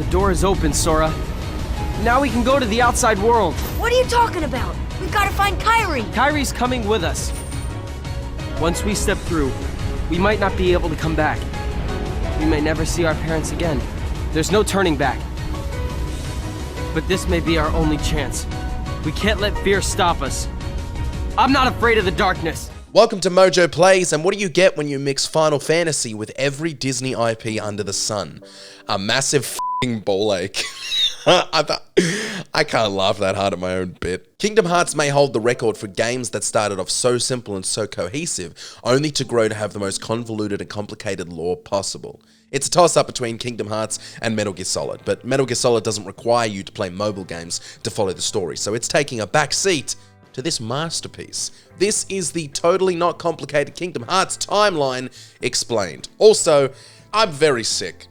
The door is open, Sora. Now we can go to the outside world. What are you talking about? We've got to find Kairi. Kairi's coming with us. Once we step through, we might not be able to come back. We may never see our parents again. There's no turning back. But this may be our only chance. We can't let fear stop us. I'm not afraid of the darkness. Welcome to MojoPlays, and what do you get when you mix Final Fantasy with every Disney IP under the sun? A massive f***ing ball ache. I can't laugh that hard at my own bit. Kingdom Hearts may hold the record for games that started off so simple and so cohesive, only to grow to have the most convoluted and complicated lore possible. It's a toss-up between Kingdom Hearts and Metal Gear Solid, but Metal Gear Solid doesn't require you to play mobile games to follow the story, so it's taking a back seat to this masterpiece. This is the totally not complicated Kingdom Hearts timeline explained. Also, I'm very sick.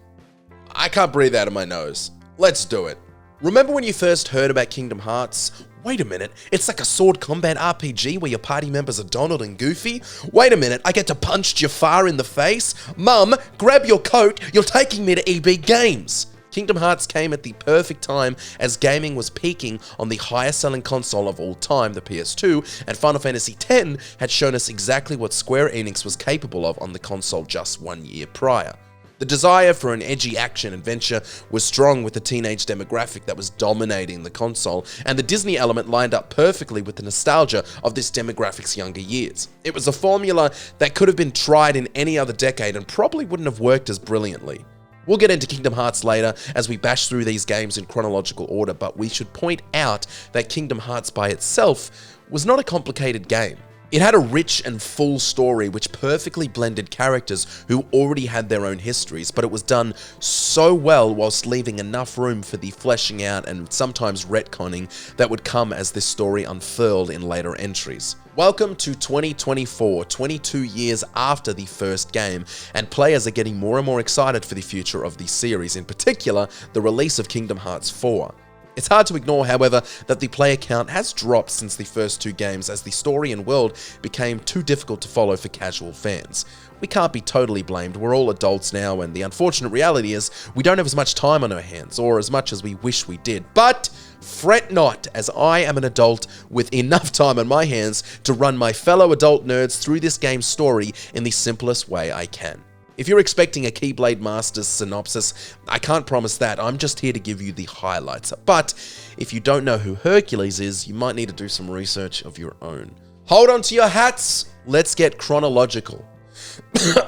I can't breathe out of my nose. Let's do it. Remember when you first heard about Kingdom Hearts? Wait a minute, it's like a sword combat RPG where your party members are Donald and Goofy? Wait a minute, I get to punch Jafar in the face? Mum, grab your coat, you're taking me to EB Games. Kingdom Hearts came at the perfect time as gaming was peaking on the highest selling console of all time, the PS2, and Final Fantasy X had shown us exactly what Square Enix was capable of on the console just 1 year prior. The desire for an edgy action adventure was strong with the teenage demographic that was dominating the console, and the Disney element lined up perfectly with the nostalgia of this demographic's younger years. It was a formula that could have been tried in any other decade and probably wouldn't have worked as brilliantly. We'll get into Kingdom Hearts later as we bash through these games in chronological order, but we should point out that Kingdom Hearts by itself was not a complicated game. It had a rich and full story which perfectly blended characters who already had their own histories, but it was done so well whilst leaving enough room for the fleshing out and sometimes retconning that would come as this story unfurled in later entries. Welcome to 2024, 22 years after the first game, and players are getting more and more excited for the future of the series, in particular, the release of Kingdom Hearts 4. It's hard to ignore, however, that the player count has dropped since the first two games as the story and world became too difficult to follow for casual fans. We can't be totally blamed, we're all adults now, and the unfortunate reality is we don't have as much time on our hands, or as much as we wish we did. But fret not, as I am an adult with enough time on my hands to run my fellow adult nerds through this game's story in the simplest way I can. If you're expecting a Keyblade Masters synopsis, I can't promise that, I'm just here to give you the highlights. But if you don't know who Hercules is, you might need to do some research of your own. Hold on to your hats, let's get chronological.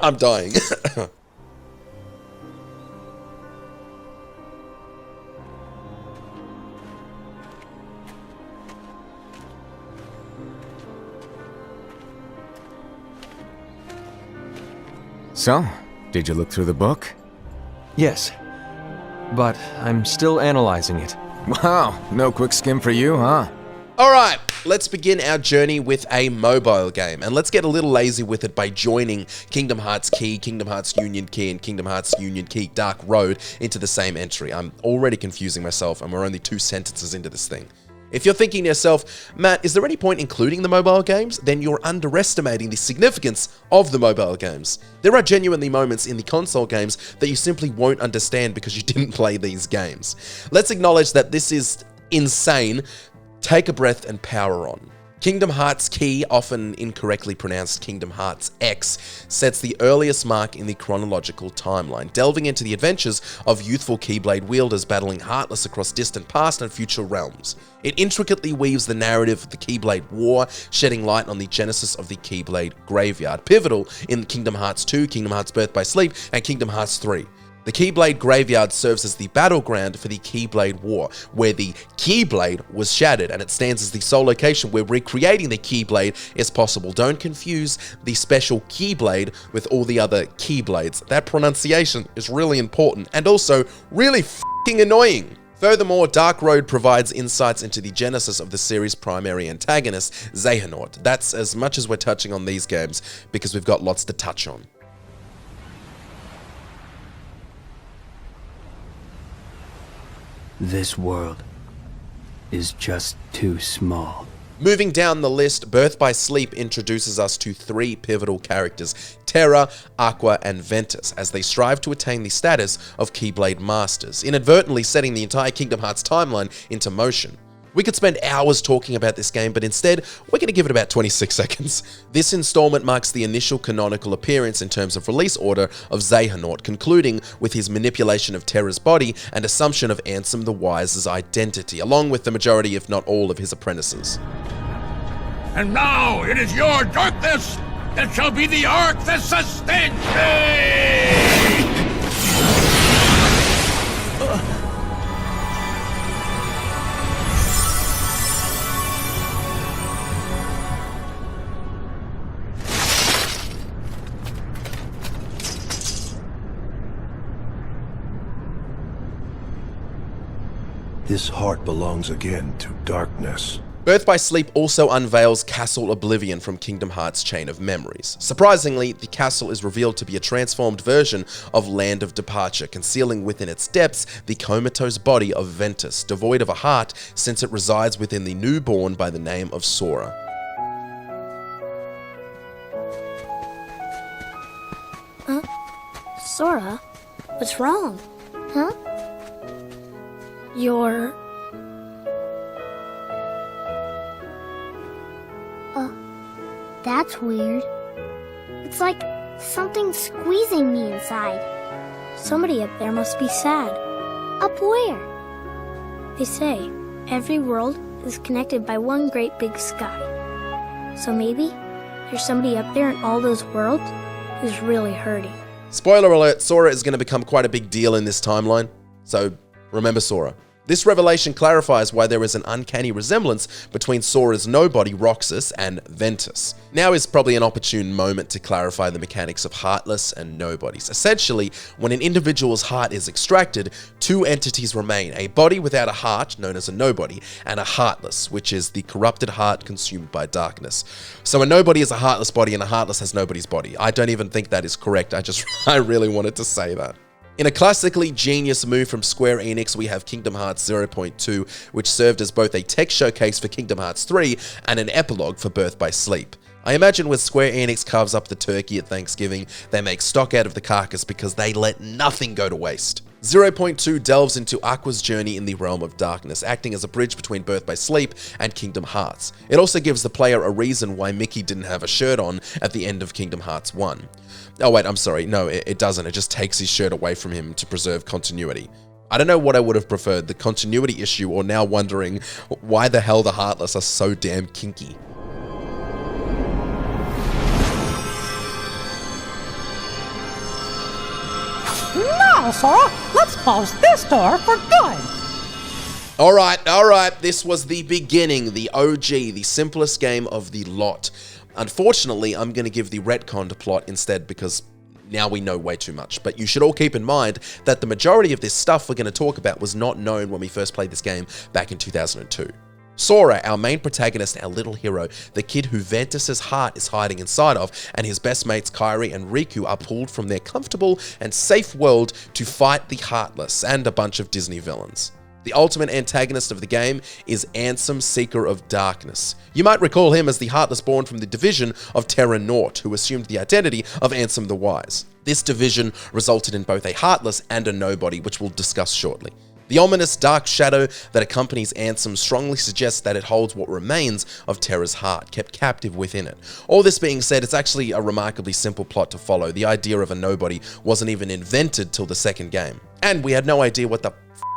I'm dying. So, did you look through the book? Yes, but I'm still analyzing it. Wow, no quick skim for you, huh? Alright, let's begin our journey with a mobile game, and let's get a little lazy with it by joining Kingdom Hearts Key, Kingdom Hearts Union Key, and Kingdom Hearts Union Key Dark Road into the same entry. I'm already confusing myself, and we're only 2 sentences into this thing. If you're thinking to yourself, Matt, is there any point including the mobile games? Then you're underestimating the significance of the mobile games. There are genuinely moments in the console games that you simply won't understand because you didn't play these games. Let's acknowledge that this is insane. Take a breath and power on. Kingdom Hearts Key, often incorrectly pronounced Kingdom Hearts X, sets the earliest mark in the chronological timeline, delving into the adventures of youthful Keyblade wielders battling Heartless across distant past and future realms. It intricately weaves the narrative of the Keyblade War, shedding light on the genesis of the Keyblade Graveyard, pivotal in Kingdom Hearts 2, Kingdom Hearts Birth by Sleep, and Kingdom Hearts 3. The Keyblade Graveyard serves as the battleground for the Keyblade War, where the Keyblade was shattered, and it stands as the sole location where recreating the Keyblade is possible. Don't confuse the special Keyblade with all the other Keyblades. That pronunciation is really important, and also really f***ing annoying. Furthermore, Dark Road provides insights into the genesis of the series' primary antagonist, Xehanort. That's as much as we're touching on these games, because we've got lots to touch on. This world is just too small. Moving down the list, Birth by Sleep introduces us to 3 pivotal characters, Terra, Aqua, and Ventus as they strive to attain the status of Keyblade Masters, inadvertently setting the entire Kingdom Hearts timeline into motion. We could spend hours talking about this game, but instead, we're going to give it about 26 seconds. This installment marks the initial canonical appearance in terms of release order of Xehanort, concluding with his manipulation of Terra's body and assumption of Ansem the Wise's identity, along with the majority, if not all, of his apprentices. And now it is your darkness that shall be the ark that sustains me! This heart belongs again to darkness. Birth by Sleep also unveils Castle Oblivion from Kingdom Hearts' Chain of Memories. Surprisingly, the castle is revealed to be a transformed version of Land of Departure, concealing within its depths the comatose body of Ventus, devoid of a heart since it resides within the newborn by the name of Sora. Sora? What's wrong? Huh? You're... That's weird. It's like something's squeezing me inside. Somebody up there must be sad. Up where? They say every world is connected by one great big sky. So maybe there's somebody up there in all those worlds who's really hurting. Spoiler alert, Sora is going to become quite a big deal in this timeline, so remember Sora. This revelation clarifies why there is an uncanny resemblance between Sora's nobody Roxas and Ventus. Now is probably an opportune moment to clarify the mechanics of Heartless and Nobodies. Essentially, when an individual's heart is extracted, two entities remain: a body without a heart, known as a Nobody, and a Heartless, which is the corrupted heart consumed by darkness. So a Nobody is a heartless body and a Heartless has nobody's body. I don't even think that is correct, I really wanted to say that. In a classically genius move from Square Enix, we have Kingdom Hearts 0.2, which served as both a tech showcase for Kingdom Hearts 3 and an epilogue for Birth by Sleep. I imagine when Square Enix carves up the turkey at Thanksgiving, they make stock out of the carcass because they let nothing go to waste. 0.2 delves into Aqua's journey in the realm of darkness, acting as a bridge between Birth by Sleep and Kingdom Hearts. It also gives the player a reason why Mickey didn't have a shirt on at the end of Kingdom Hearts 1. Oh wait, I'm sorry, no, it doesn't. It just takes his shirt away from him to preserve continuity. I don't know what I would have preferred, the continuity issue or now wondering why the hell the Heartless are so damn kinky. Now, Sora, let's close this door for good. Alright, this was the beginning, the OG, the simplest game of the lot. Unfortunately, I'm going to give the retconned plot instead because now we know way too much. But you should all keep in mind that the majority of this stuff we're going to talk about was not known when we first played this game back in 2002. Sora, our main protagonist, our little hero, the kid who Ventus's heart is hiding inside of, and his best mates Kairi and Riku are pulled from their comfortable and safe world to fight the Heartless and a bunch of Disney villains. The ultimate antagonist of the game is Ansem, Seeker of Darkness. You might recall him as the Heartless born from the division of Terra Nort, who assumed the identity of Ansem the Wise. This division resulted in both a Heartless and a Nobody, which we'll discuss shortly. The ominous dark shadow that accompanies Ansem strongly suggests that it holds what remains of Terra's heart, kept captive within it. All this being said, it's actually a remarkably simple plot to follow. The idea of a Nobody wasn't even invented till the second game. And we had no idea what the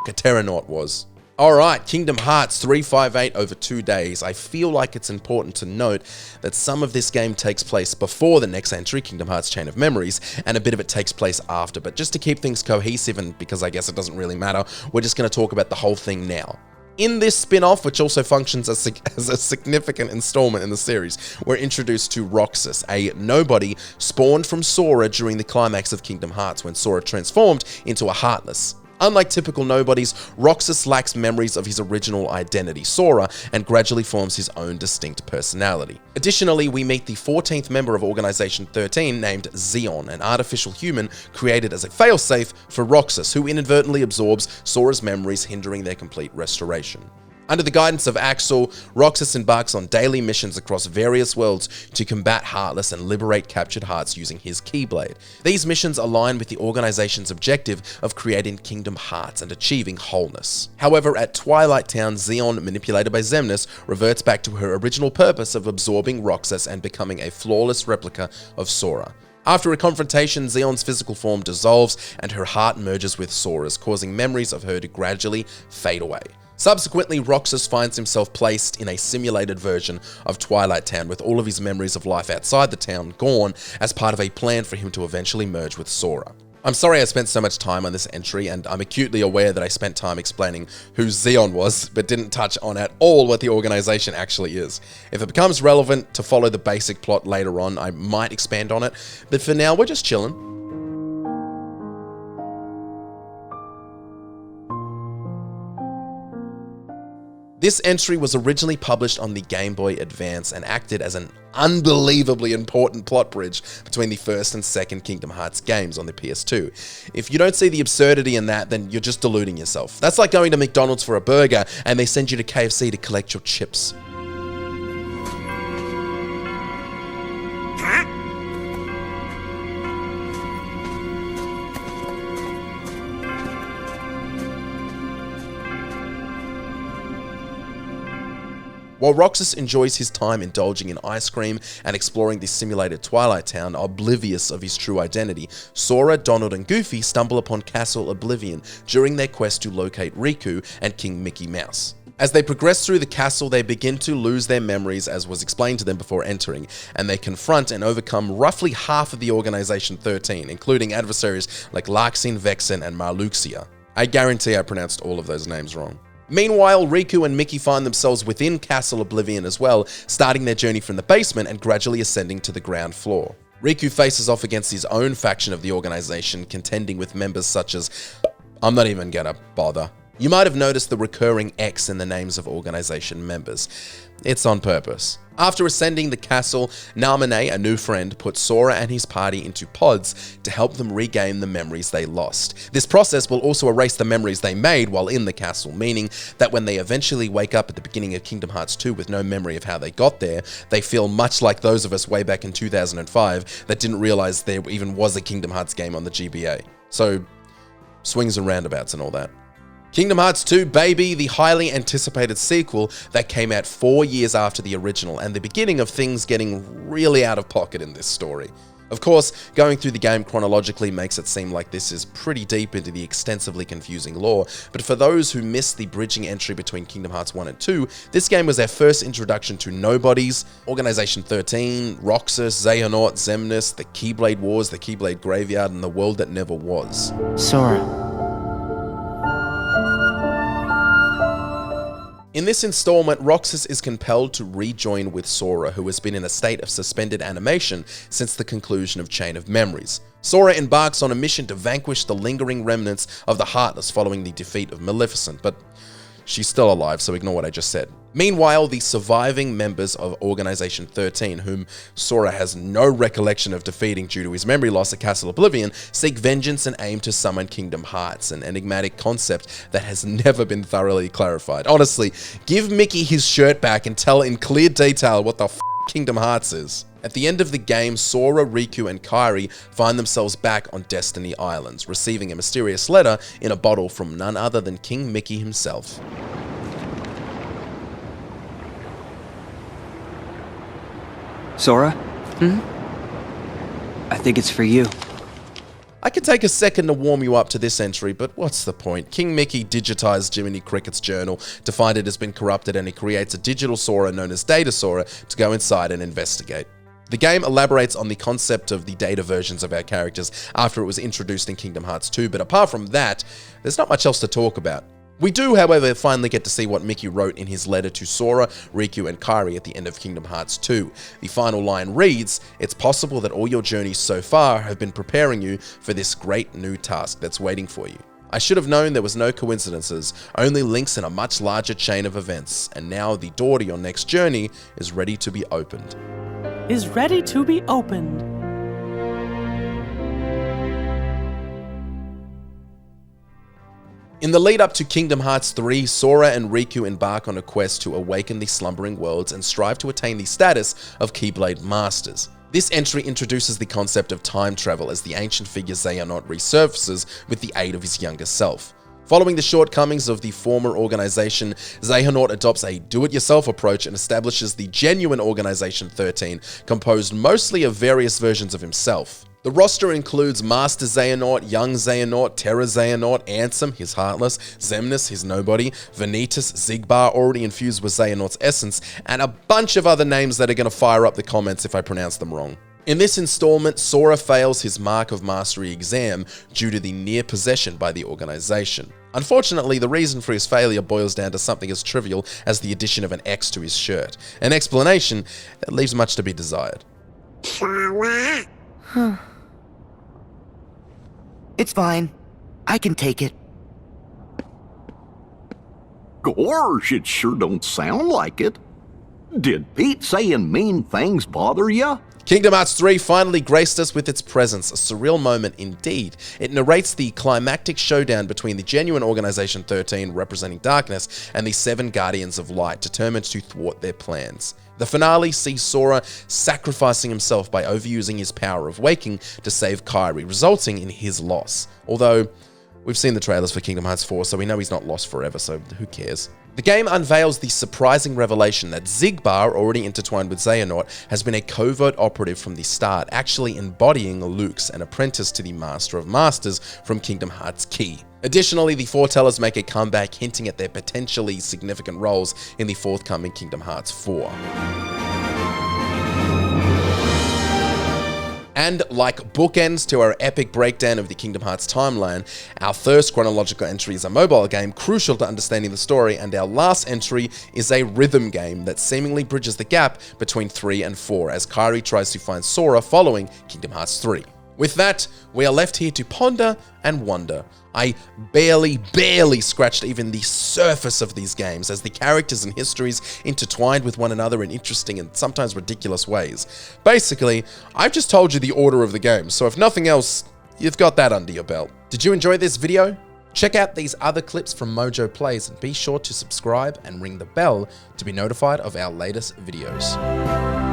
a Terra Nort was. Alright, Kingdom Hearts 358 over 2 days. I feel like it's important to note that some of this game takes place before the next entry, Kingdom Hearts Chain of Memories, and a bit of it takes place after. But just to keep things cohesive, and because I guess it doesn't really matter, we're just going to talk about the whole thing now. In this spin-off, which also functions as a significant installment in the series, we're introduced to Roxas, a nobody spawned from Sora during the climax of Kingdom Hearts when Sora transformed into a Heartless. Unlike typical nobodies, Roxas lacks memories of his original identity, Sora, and gradually forms his own distinct personality. Additionally, we meet the 14th member of Organization 13 named Xeon, an artificial human created as a failsafe for Roxas, who inadvertently absorbs Sora's memories, hindering their complete restoration. Under the guidance of Axel, Roxas embarks on daily missions across various worlds to combat Heartless and liberate captured hearts using his Keyblade. These missions align with the organization's objective of creating Kingdom Hearts and achieving wholeness. However, at Twilight Town, Xeon, manipulated by Xemnas, reverts back to her original purpose of absorbing Roxas and becoming a flawless replica of Sora. After a confrontation, Xeon's physical form dissolves and her heart merges with Sora's, causing memories of her to gradually fade away. Subsequently, Roxas finds himself placed in a simulated version of Twilight Town with all of his memories of life outside the town gone as part of a plan for him to eventually merge with Sora. I'm sorry I spent so much time on this entry, and I'm acutely aware that I spent time explaining who Xeon was, but didn't touch on at all what the organization actually is. If it becomes relevant to follow the basic plot later on, I might expand on it, but for now, we're just chilling. This entry was originally published on the Game Boy Advance and acted as an unbelievably important plot bridge between the first and second Kingdom Hearts games on the PS2. If you don't see the absurdity in that, then you're just deluding yourself. That's like going to McDonald's for a burger and they send you to KFC to collect your chips. While Roxas enjoys his time indulging in ice cream and exploring the simulated Twilight Town, oblivious of his true identity, Sora, Donald, and Goofy stumble upon Castle Oblivion during their quest to locate Riku and King Mickey Mouse. As they progress through the castle, they begin to lose their memories as was explained to them before entering, and they confront and overcome roughly half of the Organization 13, including adversaries like Larxene, Vexen, and Marluxia. I guarantee I pronounced all of those names wrong. Meanwhile, Riku and Mickey find themselves within Castle Oblivion as well, starting their journey from the basement and gradually ascending to the ground floor. Riku faces off against his own faction of the organization, contending with members such as... I'm not even gonna bother. You might have noticed the recurring X in the names of organization members. It's on purpose. After ascending the castle, Naminé, a new friend, puts Sora and his party into pods to help them regain the memories they lost. This process will also erase the memories they made while in the castle, meaning that when they eventually wake up at the beginning of Kingdom Hearts 2 with no memory of how they got there, they feel much like those of us way back in 2005 that didn't realize there even was a Kingdom Hearts game on the GBA. So, swings and roundabouts and all that. Kingdom Hearts 2 Baby, the highly anticipated sequel that came out 4 years after the original, and the beginning of things getting really out of pocket in this story. Of course, going through the game chronologically makes it seem like this is pretty deep into the extensively confusing lore, but for those who missed the bridging entry between Kingdom Hearts 1 and 2, this game was their first introduction to nobodies, Organization 13, Roxas, Xehanort, Xemnas, the Keyblade Wars, the Keyblade Graveyard, and the world that never was. Sora. In this installment, Roxas is compelled to rejoin with Sora, who has been in a state of suspended animation since the conclusion of Chain of Memories. Sora embarks on a mission to vanquish the lingering remnants of the Heartless following the defeat of Maleficent, but she's still alive, so ignore what I just said. Meanwhile, the surviving members of Organization 13, whom Sora has no recollection of defeating due to his memory loss at Castle Oblivion, seek vengeance and aim to summon Kingdom Hearts, an enigmatic concept that has never been thoroughly clarified. Honestly, give Mickey his shirt back and tell in clear detail what the f*** Kingdom Hearts is. At the end of the game, Sora, Riku, and Kairi find themselves back on Destiny Islands, receiving a mysterious letter in a bottle from none other than King Mickey himself. Sora? I think it's for you. I could take a second to warm you up to this entry, but what's the point? King Mickey digitized Jiminy Cricket's journal to find it has been corrupted, and he creates a digital Sora known as Data Sora to go inside and investigate. The game elaborates on the concept of the data versions of our characters after it was introduced in Kingdom Hearts 2, but apart from that, there's not much else to talk about. We do, however, finally get to see what Mickey wrote in his letter to Sora, Riku, and Kairi at the end of Kingdom Hearts 2. The final line reads, "It's possible that all your journeys so far have been preparing you for this great new task that's waiting for you. I should have known there was no coincidences, only links in a much larger chain of events, and now the door to your next journey is ready to be opened." Is ready to be opened. In the lead up to Kingdom Hearts 3, Sora and Riku embark on a quest to awaken the slumbering worlds and strive to attain the status of Keyblade Masters. This entry introduces the concept of time travel as the ancient figure Xehanort resurfaces with the aid of his younger self. Following the shortcomings of the former organization, Xehanort adopts a do-it-yourself approach and establishes the genuine Organization 13, composed mostly of various versions of himself. The roster includes Master Xehanort, Young Xehanort, Terra Xehanort, Ansem, his Heartless, Xemnas, his Nobody, Vanitas, Xigbar, already infused with Xehanort's essence, and a bunch of other names that are going to fire up the comments if I pronounce them wrong. In this installment, Sora fails his Mark of Mastery exam due to the near possession by the organization. Unfortunately, the reason for his failure boils down to something as trivial as the addition of an X to his shirt, an explanation that leaves much to be desired. It's fine. I can take it. Gosh, it sure don't sound like it. Did Pete saying mean things bother ya? Kingdom Hearts 3 finally graced us with its presence, a surreal moment indeed. It narrates the climactic showdown between the genuine Organization 13, representing darkness, and the 7 Guardians of Light, determined to thwart their plans. The finale sees Sora sacrificing himself by overusing his power of waking to save Kairi, resulting in his loss. Although, we've seen the trailers for Kingdom Hearts 4, so we know he's not lost forever, so who cares? The game unveils the surprising revelation that Xigbar, already intertwined with Xehanort, has been a covert operative from the start, actually embodying Luke's, an apprentice to the Master of Masters from Kingdom Hearts Key. Additionally, the Foretellers make a comeback, hinting at their potentially significant roles in the forthcoming Kingdom Hearts 4. And like bookends to our epic breakdown of the Kingdom Hearts timeline, our first chronological entry is a mobile game crucial to understanding the story, and our last entry is a rhythm game that seemingly bridges the gap between 3 and 4 as Kairi tries to find Sora following Kingdom Hearts 3. With that, we are left here to ponder and wonder. I barely scratched even the surface of these games, as the characters and histories intertwined with one another in interesting and sometimes ridiculous ways. Basically, I've just told you the order of the game, so if nothing else, you've got that under your belt. Did you enjoy this video? Check out these other clips from MojoPlays and be sure to subscribe and ring the bell to be notified of our latest videos.